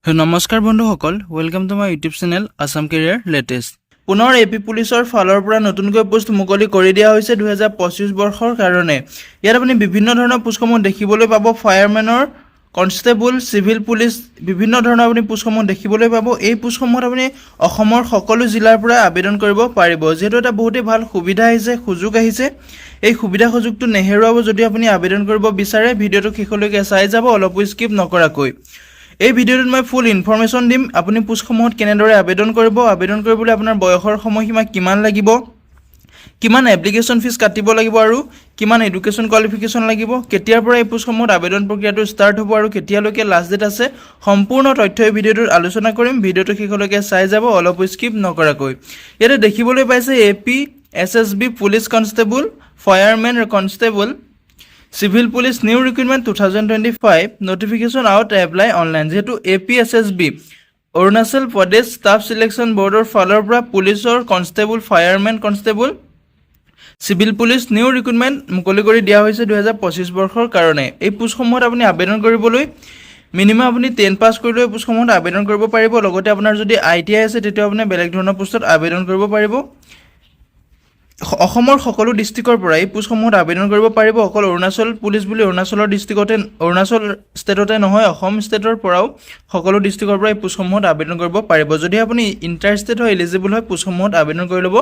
নমস্কাৰ বন্ধুসকল, welcome to my YouTube channel Assam career latest. পুনৰ এপি পুলিচৰ ফালৰ পৰা নতুনকৈ পোষ্ট মুকলি কৰি দিয়া হৈছে 2025 বৰ্ষৰ কাৰণে। ইয়াত আপুনি বিভিন্ন ধৰণৰ পোষ্টসমূহ দেখিবলৈ পাব। ফায়াৰমেনৰ, কনষ্টেবল, চিভিল পুলিচ, বিভিন্ন ধৰণৰ আপুনি পোষ্টসমূহ দেখিবলৈ পাব। এই পোষ্টসমূহত আপুনি অসমৰ সকলো জিলাৰ পৰা আবেদন কৰিব পাৰিব। যিহেতু এটা বহুতেই ভাল সুবিধা আহিছে, সুযোগ আহিছে। এই সুবিধা সুযোগটো নেহেৰুৱাব যদি আপুনি আবেদন কৰিব বিচাৰে। ভিডিঅ'টো শেষলৈকে চাই যাব, অলপো স্কিপ নকৰাকৈ। এই ভিডিঅ'টোত মই ফুল ইনফৰমেশ্যন দিম। আপুনি পোষ্টসমূহত কেনেদৰে আবেদন কৰিব, আবেদন কৰিবলৈ আপোনাৰ বয়সৰ সময়সীমা কিমান লাগিব, কিমান এপ্লিকেশ্যন ফিজ কাটিব লাগিব আৰু কিমান এডুকেশ্যন কোৱালিফিকেশ্যন লাগিব, কেতিয়াৰ পৰা এই পোষ্টসমূহত আবেদন প্ৰক্ৰিয়াটো ষ্টাৰ্ট হ'ব আৰু কেতিয়ালৈকে লাষ্ট ডেট আছে, সম্পূৰ্ণ তথ্য এই ভিডিঅ'টোত আলোচনা কৰিম। ভিডিঅ'টো শেষলৈকে চাই যাব, অলপো স্কিপ নকৰাকৈ। ইয়াতে দেখিবলৈ পাইছে APSSB police constable, firemen constable, Civil Police New Recruitment 2025 Notification Out Apply Online। যেহেতু APSSB Arunachal Pradesh staff selection বৰ্ডৰ ফালৰ পৰা পুলিচৰ constable, firemen constable, civil police new recruitment মুকলি কৰি দিয়া হৈছে 2025 বৰ্ষৰ কাৰণে। এই পোষ্টসমূহত আপুনি আবেদন কৰিবলৈ মিনিমাম আপুনি 10 পাছ কৰিলে এই পোষ্টসমূহত আবেদন কৰিব পাৰিব। লগতে আপোনাৰ যদি ITI আছে তেতিয়া আপুনি বেলেগ ধৰণৰ পোষ্টত আবেদন কৰিব পাৰিব। অসমৰ সকলো ডিষ্ট্ৰিক্টৰ পৰা এই পোষ্টসমূহত আবেদন কৰিব পাৰিব। অকল অৰুণাচল পুলিচ বুলি অৰুণাচলৰ ডিষ্ট্ৰিক্টতে, অৰুণাচল ষ্টেটতে নহয়, অসম ষ্টেটৰ পৰাও সকলো ডিষ্ট্ৰিক্টৰ পৰা এই পোষ্টসমূহত আবেদন কৰিব পাৰিব। যদি আপুনি ইণ্টাৰেষ্টেড হয়, এলিজিবল হয়, পোষ্টসমূহত আবেদন কৰি ল'ব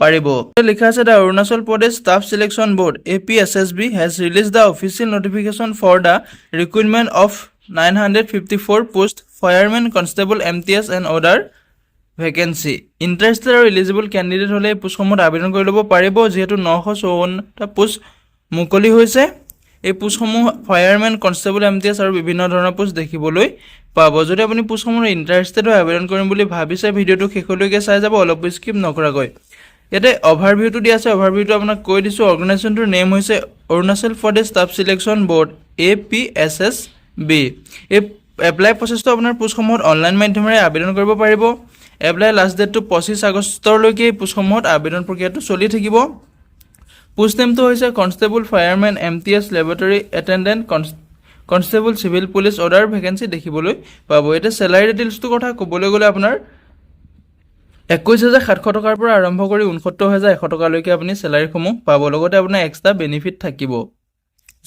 পাৰিব। লিখা আছে, the Arunachal Pradesh staff selection board APSSB has release the official notification for the recruitment of 954 post firemen constable MTS and other vacancy. Interested আৰু এলিজিবল কেণ্ডিডেট হ'লে এই পোষ্টসমূহত আবেদন কৰি ল'ব পাৰিব। যিহেতু 954টা পোষ্ট মুকলি হৈছে। এই পোষ্টসমূহ ফায়াৰমেন, কনষ্টেবল, MTS আৰু বিভিন্ন ধৰণৰ পোষ্ট দেখিবলৈ পাব। যদি আপুনি পোষ্টসমূহত ইণ্টাৰেষ্টেড হৈ আবেদন কৰিম বুলি ভাবিছে, ভিডিঅ'টো শেষলৈকে চাই যাব, অলপ স্কিপ নকৰাকৈ। ইয়াতে অভাৰভিউটো দিয়া আছে, অভাৰভিউটো আপোনাক কৈ দিছোঁ। অৰ্গেনাইজেশ্যনটোৰ নেম হৈছে Arunachal Pradesh staff selection board APSSB। এই এপ্লাই প্ৰচেছটো আপোনাৰ পোষ্টসমূহত অনলাইন মাধ্যমেৰে আবেদন কৰিব পাৰিব। এপ্লাই লাষ্ট ডেটটো 25 আগষ্টলৈকে এই পোষ্টসমূহত আবেদন প্ৰক্ৰিয়াটো চলি থাকিব। পোষ্ট নেমটো হৈছে constable, firemen, MTS, laboratory attendant, constable, civil police, order vacancy দেখিবলৈ পাব। এতিয়া চেলাৰী ডিটেইলছটোৰ কথা ক'বলৈ গ'লে আপোনাৰ 21,700 টকাৰ পৰা আৰম্ভ কৰি 69,100 টকালৈকে আপুনি চেলাৰীসমূহ পাব। লগতে আপোনাৰ এক্সট্ৰা বেনিফিট থাকিব।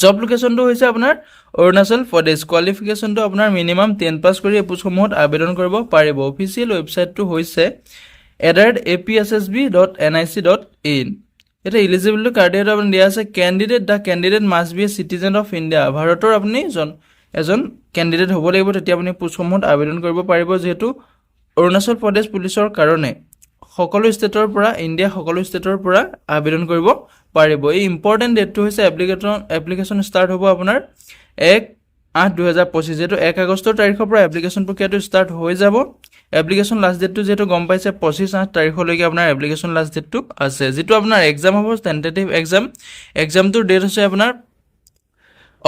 জব লোকেশ্যনটো হৈছে আপোনাৰ অৰুণাচল প্ৰদেশ। কোৱালিফিকেশ্যনটো আপোনাৰ মিনিমাম 10 পাছ কৰি এই পোষ্টসমূহত আবেদন কৰিব পাৰিব। অফিচিয়েল ৱেবছাইটটো হৈছে apssb.nic.in। এতিয়া ইলিজিবিলিটি ক্ৰাইটেৰিয়াটো আপুনি দিয়া আছে, the candidate must B a citizen of India. ভাৰতৰ আপুনি এজন কেণ্ডিডেট হ'ব লাগিব, তেতিয়া আপুনি পোষ্টসমূহত আবেদন কৰিব পাৰিব। যিহেতু অৰুণাচল প্ৰদেশ পুলিচৰ কাৰণে সকলো ষ্টেটৰ পৰা, ইণ্ডিয়া সকলো ষ্টেটৰ পৰা আবেদন কৰিব পাৰিব। এই ইম্পৰ্টেণ্ট ডেটটো হৈছে এপ্লিকেশ্যন ষ্টাৰ্ট হ'ব আপোনাৰ 1/8/2025। যিহেতু 1 আগষ্টৰ তাৰিখৰ পৰা এপ্লিকেশ্যন প্ৰক্ৰিয়াটো ষ্টাৰ্ট হৈ যাব। এপ্লিকেশ্যন লাষ্ট ডেটটো যিহেতু গম পাইছে 25 তাৰিখলৈকে আপোনাৰ এপ্লিকেশ্যন লাষ্ট ডেটটো আছে। যিটো আপোনাৰ এক্সাম হ'ব টেণ্টেটিভ এক্সাম। এক্সামটোৰ ডেট হৈছে আপোনাৰ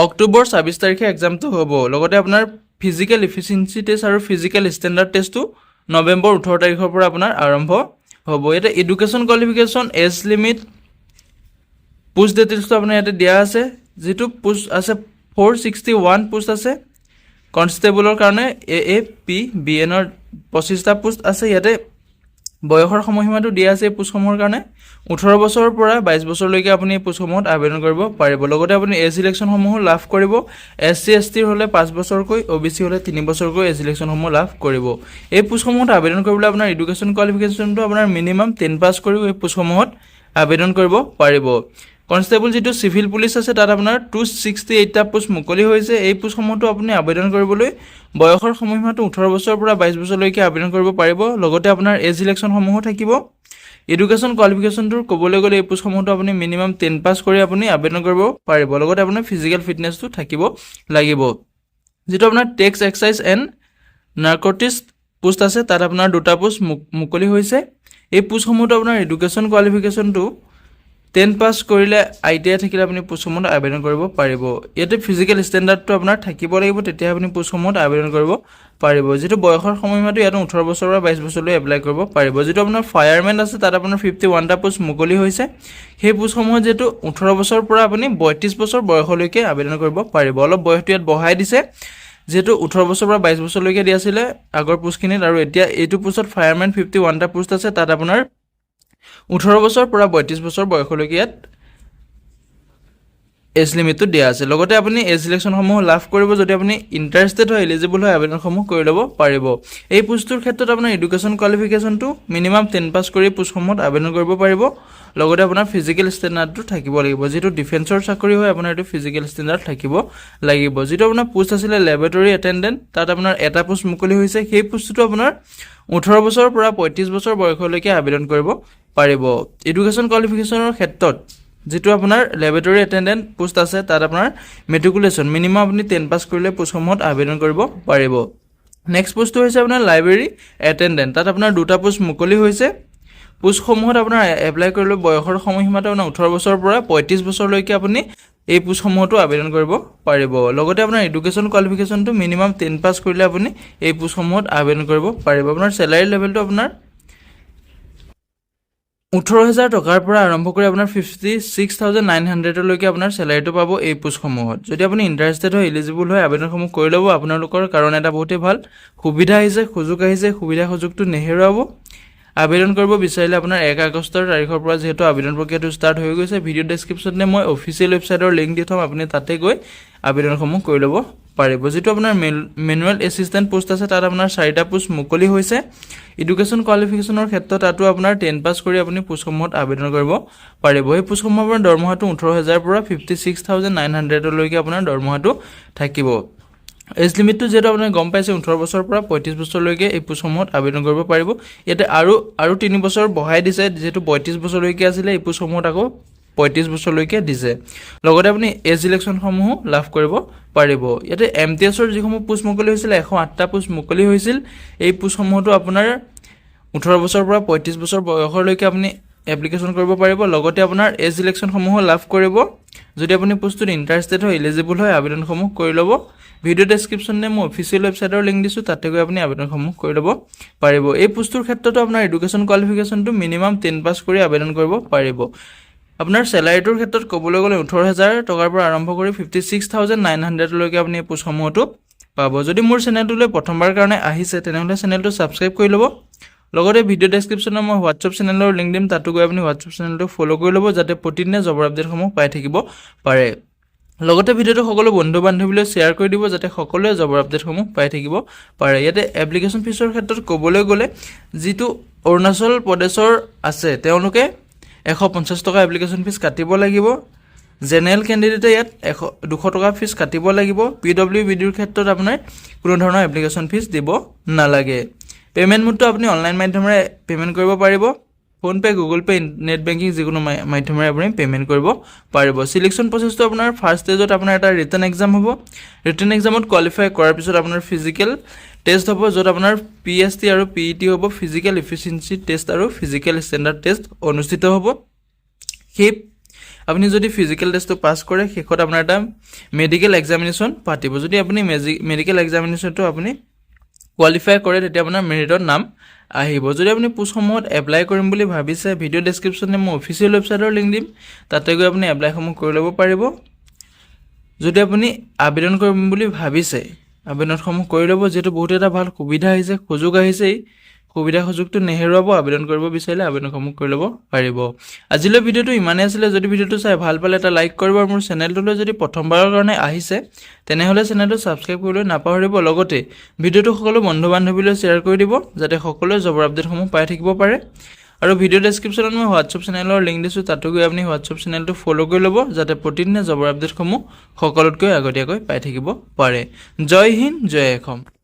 অক্টোবৰ 26 তাৰিখে এক্সামটো হ'ব। লগতে আপোনাৰ ফিজিকেল ইফিচিয়েঞ্চি টেষ্ট আৰু ফিজিকেল ষ্টেণ্ডাৰ্ড টেষ্টটো নৱেম্বৰ 18 তাৰিখৰ পৰা আপোনাৰ আৰম্ভ হ'ব। ইয়াতে education qualification, age limit, post ডিটেইলছটো আপোনাৰ ইয়াতে দিয়া আছে। যিটো পোষ্ট আছে 461 পোষ্ট আছে কনষ্টেবলৰ কাৰণে। AAPBNৰ 25টা পোষ্ট আছে। ইয়াতে বয়সৰ সময়সীমাটো দিয়া আছে এই পোষ্টসমূহৰ কাৰণে 18 বছৰৰ পৰা 22 বছৰলৈকে আপুনি এই পোষ্টসমূহত আবেদন কৰিব পাৰিব। লগতে আপুনি এজ ইলেকশ্যনসমূহো লাভ কৰিব। SC ST হ'লে 5 বছৰকৈ, OBC হ'লে 3 বছৰকৈ এজ ইলেকশ্যনসমূহ লাভ কৰিব। এই পোষ্টসমূহত আবেদন কৰিবলৈ আপোনাৰ এডুকেশ্যন কোৱালিফিকেশ্যনটো আপোনাৰ মিনিমাম 10 পাছ কৰিও এই পোষ্টসমূহত আবেদন কৰিব পাৰিব। কনষ্টেবল যিটো চিভিল পুলিচ আছে, তাত আপোনাৰ 268টা পোষ্ট মুকলি হৈছে। এই পোষ্টসমূহতো আপুনি আবেদন কৰিবলৈ বয়সৰ সময়সীমাটো 18 বছৰৰ পৰা 22 বছৰলৈকে আবেদন কৰিব পাৰিব। লগতে আপোনাৰ এজ ইলেকশ্যনসমূহো থাকিব। এডুকেশ্যন কোৱালিফিকেশ্যনটোৰ ক'বলৈ গ'লে এই পোষ্টসমূহতো আপুনি মিনিমাম 10 পাছ কৰি আপুনি আবেদন কৰিব পাৰিব। লগতে আপোনাৰ ফিজিকেল ফিটনেছটো থাকিব লাগিব। যিটো আপোনাৰ tax excise and narcotics post আছে, তাত আপোনাৰ 2টা পোষ্ট মুকলি হৈছে। এই পোষ্টসমূহতো আপোনাৰ এডুকেশ্যন কোৱালিফিকেশ্যনটো 10 পাছ কৰিলে, ITI থাকিলে আপুনি পোষ্টসমূহত আবেদন কৰিব পাৰিব। ইয়াতে ফিজিকেল ষ্টেণ্ডাৰ্ডটো আপোনাৰ থাকিব লাগিব, তেতিয়াহে আপুনি পোষ্টসমূহত আবেদন কৰিব পাৰিব। যিটো বয়সৰ সময়সীমাটো ইয়াত 18 বছৰৰ পৰা 22 বছৰলৈ এপ্লাই কৰিব পাৰিব। যিটো আপোনাৰ ফায়াৰমেন আছে, তাত আপোনাৰ 51টা পোষ্ট মুকলি হৈছে। সেই পোষ্টসমূহত যিহেতু 18 বছৰৰ পৰা আপুনি 32 বছৰ বয়সলৈকে আবেদন কৰিব পাৰিব। অলপ বয়সটো ইয়াত বঢ়াই দিছে। যেহেতু 18 বছৰৰ পৰা 22 বছৰলৈকে দিয়া আছিলে আগৰ পোষ্টখিনিত, আৰু এতিয়া এইটো পোষ্টত ফায়াৰমেন 51টা পোষ্ট আছে, তাত আপোনাৰ 18 বছৰৰ পৰা 32 বছৰ বয়সলৈকে ইয়াত এজ লিমিটটো দিয়া আছে। লগতে আপুনি এজ ছিলেকশ্যনসমূহ লাভ কৰিব যদি আপুনি ইণ্টাৰেষ্টেড হয়, এলিজিবল হয়, আবেদনসমূহ কৰি ল'ব পাৰিব। এই পোষ্টটোৰ ক্ষেত্ৰত আপোনাৰ এডুকেশ্যন কোৱালিফিকেশ্যনটো মিনিমাম 10 পাছ কৰি পোষ্টসমূহত আবেদন কৰিব পাৰিব। লগতে আপোনাৰ ফিজিকেল ষ্টেণ্ডাৰ্ডটো থাকিব লাগিব, যিটো ডিফেন্সৰ চাকৰি হয় আপোনাৰ এইটো ফিজিকেল ষ্টেণ্ডাৰ্ড থাকিব লাগিব। যিটো আপোনাৰ পোষ্ট আছিলে লেবৰেটৰী এটেণ্ডেণ্ট, তাত আপোনাৰ এটা পোষ্ট মুকলি হৈছে, সেই পোষ্টটো আপোনাৰ 18 বছৰৰ পৰা 35 বছৰ বয়সলৈকে আবেদন কৰিব পাৰিব। এডুকেশ্যন কোৱালিফিকেশ্যনৰ ক্ষেত্ৰত যিটো আপোনাৰ লেবৰেটৰী এটেণ্ডেণ্ট পোষ্ট আছে, তাত আপোনাৰ মেট্ৰিকুলেশ্যন মিনিমাম আপুনি 10 পাছ কৰিলে পোষ্টসমূহত আবেদন কৰিব পাৰিব। নেক্সট পোষ্টটো হৈছে আপোনাৰ লাইব্ৰেৰী এটেণ্ডেণ্ট, তাত আপোনাৰ দুটা পোষ্ট মুকলি হৈছে। পোষ্টসমূহত আপোনাৰ এপ্লাই কৰিবলৈ বয়সৰ সময়সীমাটো আপোনাৰ 18 বছৰৰ পৰা 35 বছৰলৈকে আপুনি এই পোষ্টসমূহতো আবেদন কৰিব পাৰিব। লগতে আপোনাৰ এডুকেশ্যন কোৱালিফিকেশ্যনটো মিনিমাম 10 পাছ কৰিলে আপুনি এই পোষ্টসমূহত আবেদন কৰিব পাৰিব। আপোনাৰ চেলাৰী লেভেলটো আপোনাৰ 18,000 টকাৰ পৰা আৰম্ভ কৰি আপোনাৰ 56,900লৈকে আপোনাৰ চেলাৰীটো পাব এই পোষ্টসমূহত। যদি আপুনি ইণ্টাৰেষ্টেড হয়, এলিজিবল হয়, আবেদনসমূহ কৰি ল'ব। আপোনালোকৰ কাৰণে এটা বহুতেই ভাল সুবিধা আহিছে, সুযোগ আহিছে, সুবিধা সুযোগটো নেহেৰুৱাব। আবেদন কৰিব বিচাৰিলে আপোনাৰ 1 আগষ্টৰ তাৰিখৰ পৰা যিহেতু আবেদন প্ৰক্ৰিয়াটো ষ্টাৰ্ট হৈ গৈছে, ভিডিঅ' ডেছক্ৰিপশ্যনতে মই অফিচিয়েল ৱেবছাইটৰ লিংক দি থ'ম, আপুনি তাতে গৈ আবেদনসমূহ কৰি ল'ব পাৰিব। যিটো আপোনাৰ মেনুৱেল এছিষ্টেণ্ট পোষ্ট আছে, তাত আপোনাৰ 4টা পোষ্ট মুকলি হৈছে। এডুকেশ্যন কোৱালিফিকেশ্যনৰ ক্ষেত্ৰত তাতো আপোনাৰ 10 পাছ কৰি আপুনি পোষ্টসমূহত আবেদন কৰিব পাৰিব। এই পোষ্টসমূহৰ আপোনাৰ দৰমহাটো 18,000 পৰা 56,900লৈকে আপোনাৰ দৰমহাটো থাকিব। এজ লিমিটটো যিহেতু আপুনি গম পাইছে 18 বছৰৰ পৰা 35 বছৰলৈকে এই পোষ্টসমূহত আবেদন কৰিব পাৰিব। ইয়াতে আৰু 3 বছৰ বঢ়াই দিছে, যিহেতু 35 বছৰলৈকে আছিলে, এই পোষ্টসমূহত আকৌ 35 বছৰলৈকে দিছে। লগতে আপুনি এজ ছিলেকশ্যনসমূহো লাভ কৰিব পাৰিব। ইয়াতে MTSৰ যিসমূহ পোষ্ট মুকলি হৈছিলে 108টা পোষ্ট মুকলি হৈছিল। এই পোষ্টসমূহতো আপোনাৰ 18 বছৰৰ পৰা 35 বছৰ বয়সলৈকে আপুনি এপ্লিকেশ্যন কৰিব পাৰিব। লগতে আপোনাৰ এজ ছিলেকশ্যনসমূহো লাভ কৰিব। যদি আপুনি পোষ্টটোত ইণ্টাৰেষ্টেড হয়, এলিজিবল হয়, আবেদনসমূহ কৰি ল'ব। ভিডিঅ' ডেছক্ৰিপশ্যনে মই অফিচিয়েল ৱেবছাইটৰ লিংক দিছোঁ, তাতে গৈ আপুনি আবেদনসমূহ কৰি ল'ব পাৰিব। এই পোষ্টটোৰ ক্ষেত্ৰতো আপোনাৰ এডুকেশ্যন কোৱালিফিকেশ্যনটো মিনিমাম 10 পাছ কৰি আবেদন কৰিব পাৰিব। আপোনাৰ চেলাৰীটোৰ ক্ষেত্ৰত ক'বলৈ গ'লে 18,000 টকাৰ পৰা আৰম্ভ কৰি 56,900লৈকে আপুনি এই পোষ্টসমূহতো পাব। যদি মোৰ চেনেলটোলৈ প্ৰথমবাৰ কাৰণে আহিছে, তেনেহ'লে চেনেলটো ছাবস্ক্ৰাইব কৰি ল'ব। লগতে ভিডিঅ' ডেছক্ৰিপশ্যনত মই হোৱাটছআপ চেনেলৰ লিংক দিম, তাতো গৈ আপুনি হোৱাটছআপ চেনেলটো ফ'ল' কৰি ল'ব, যাতে প্ৰতিদিনে জবৰ আপডেটসমূহ পাই থাকিব পাৰে। লগতে ভিডিঅ'টো সকলো বন্ধু বান্ধৱীলৈ শ্বেয়াৰ কৰি দিব, যাতে সকলোৱে জবৰ আপডেটসমূহ পাই থাকিব পাৰে। ইয়াতে এপ্লিকেশ্যন ফিছৰ ক্ষেত্ৰত ক'বলৈ গ'লে যিটো অৰুণাচল প্ৰদেশৰ আছে, তেওঁলোকে 150 টকা এপ্লিকেশ্যন ফিজ কাটিব লাগিব। জেনেৰেল কেণ্ডিডেটে ইয়াত 200 টকা ফিজ কাটিব লাগিব। PWBDৰ ক্ষেত্ৰত আপোনাৰ কোনো ধৰণৰ এপ্লিকেশ্যন ফিজ দিব নালাগে। পে'মেণ্ট মোডটো আপুনি অনলাইন মাধ্যমেৰে পে'মেণ্ট কৰিব পাৰিব। PhonePe', Google pay', net banking যিকোনো মাধ্যমেৰে আপুনি পে'মেণ্ট কৰিব পাৰিব। ছিলেকশ্যন প্ৰচেছটো আপোনাৰ ফাৰ্ষ্ট ষ্টেজত আপোনাৰ এটা ৰিটেন এক্সাম হ'ব। ৰিটেন এক্সামত কোৱালিফাই কৰাৰ পিছত আপোনাৰ ফিজিকেল টেষ্ট হ'ব, য'ত আপোনাৰ PST আৰু PET হ'ব, ফিজিকেল ইফিচিয়েঞ্চি টেষ্ট আৰু ফিজিকেল ষ্টেণ্ডাৰ্ড টেষ্ট অনুষ্ঠিত হ'ব। সেই আপুনি যদি ফিজিকেল টেষ্টটো পাছ কৰে, শেষত আপোনাৰ এটা মেডিকেল এক্সামিনেশ্যন পাতিব। যদি আপুনি মেডিকেল এক্সামিনেশ্যনটো আপুনি কোৱালিফাই কৰে, তেতিয়া আপোনাৰ মেৰিটত নাম আহিব। যদি আপুনি পোষ্টসমূহত এপ্লাই কৰিম বুলি ভাবিছে, ভিডিঅ' ডেছক্ৰিপশ্যনে মই অফিচিয়েল ৱেবছাইটৰ লিংক দিম, তাতে গৈ আপুনি এপ্লাইসমূহ কৰি ল'ব পাৰিব। যদি আপুনি আবেদন কৰিম বুলি ভাবিছে, আবেদনসমূহ কৰি ল'ব, যিহেতু বহুত এটা ভাল সুবিধা আহিছে, সুযোগ আহিছেই। সুবিধা সুযোগটো নেহেৰুৱাব। আবেদন কৰিব বিচাৰিলে আবেদনসমূহ কৰি ল'ব পাৰিব। আজিলৈ ভিডিঅ'টো ইমানেই আছিলে। যদি ভিডিঅ'টো চাই ভাল পালে এটা লাইক কৰিব, আৰু মোৰ চেনেলটোলৈ যদি প্ৰথমবাৰৰ কাৰণে আহিছে, তেনেহ'লে চেনেলটো ছাবস্ক্ৰাইব কৰিবলৈ নাপাহৰিব। লগতে ভিডিঅ'টো সকলো বন্ধু বান্ধৱীলৈ শ্বেয়াৰ কৰি দিব, যাতে সকলোৱে জবৰ আপডেটসমূহ পাই থাকিব পাৰে। আৰু ভিডিঅ' ডেছক্ৰিপশ্যনত মই হোৱাটছআপ চেনেলৰ লিংক দিছোঁ, তাতো গৈ আপুনি হোৱাটছআপ চেনেলটো ফ'ল' কৰি ল'ব, যাতে প্ৰতিদিনে জবৰ আপডেটসমূহ সকলোতকৈ আগতীয়াকৈ পাই থাকিব পাৰে। জয় হিন্দ, জয় অসম।